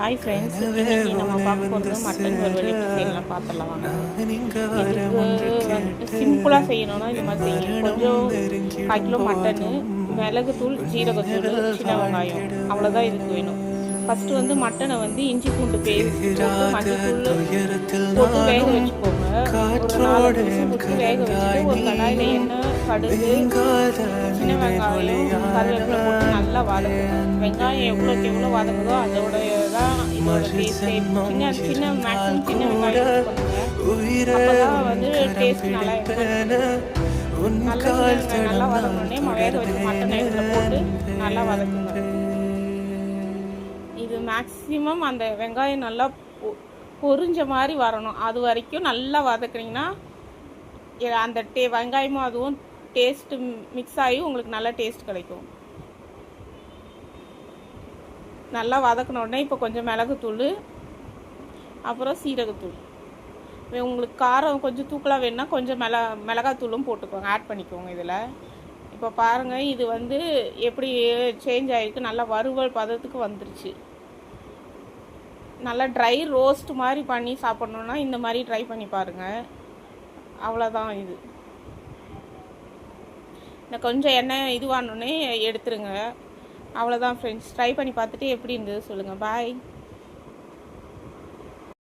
Hi friends, இன்றைக்கி நம்ம பார்க்க போகிறது மட்டன் வறுவல் எப்படி செய்யலாம் பார்த்துடலாம் வாங்க. இதுக்கு வந்து சிம்பிளாக செய்யணும்னா இந்த மாதிரி செய்யணும். கொஞ்சம் 1/4 கிலோ மட்டனு, மிளகுத்தூள், ஜீரகத்தூள், சின்ன வெங்காயம், அவ்வளோதான் இதுக்கு வேணும். ஃபஸ்ட்டு வந்து மட்டனை வந்து இஞ்சி பூண்டு பேஸ்ட் போட்டு மஞ்சள் போட்டு வேக வச்சுக்கோங்க. ஒரு 4 நிமிஷம் போட்டு வேக வச்சுட்டு ஒரு கடாயில் எண்ணெய், கடுகு, சின்ன வெங்காயம், கருவேப்பிலை போட்டு நல்லா வதக்குங்க. வெங்காயம் எவ்வளோக்கு எவ்வளோ வதக்குதோ அதோட தான் இதோட டேஸ்ட்டே. சின்ன மேக்ஸிமம் சின்ன வெங்காயம் யூஸ் பண்ணுங்க. அப்போ தான் வந்து டேஸ்ட் நல்லா இருக்கும். நல்லா வதங்கினோடனே வேக வச்சு மட்டன் இதில் போட்டு நல்லா வதக்குங்க. இது மேக்ஸிமம் அந்த வெங்காயம் நல்லா பொரிஞ்ச மாதிரி வரணும். அது வரைக்கும் நல்லா வதக்குனீங்கன்னா அந்த வெங்காயமும் அதுவும் டேஸ்ட்டு மிக்ஸ் ஆகி உங்களுக்கு நல்ல டேஸ்ட் கிடைக்கும். நல்லா வதக்கின உடனே இப்போ கொஞ்சம் மிளகுத்தூள், அப்புறம் சீரகத்தூள். உங்களுக்கு காரம் கொஞ்சம் தூக்கலாக வேணுன்னா கொஞ்சம் மிளகாத்தூளும் போட்டுக்கோங்க, ஆட் பண்ணிக்கோங்க இதில். இப்போ பாருங்கள், இது வந்து எப்படி சேஞ்ச் ஆகிருக்கு, நல்லா வறுவல் பதத்துக்கு வந்துருச்சு. நல்லா ட்ரை ரோஸ்ட் மாதிரி பண்ணி சாப்பிட்ணுன்னா இந்த மாதிரி ட்ரை பண்ணி பாருங்கள். அவ்வளோதான். இது நான் கொஞ்சம் எண்ணெய் இதுவானோடனே எடுத்துருங்க. அவ்வளோதான் ஃப்ரெண்ட்ஸ். ட்ரை பண்ணி பார்த்துட்டு எப்படி இருந்தது சொல்லுங்கள். பாய்.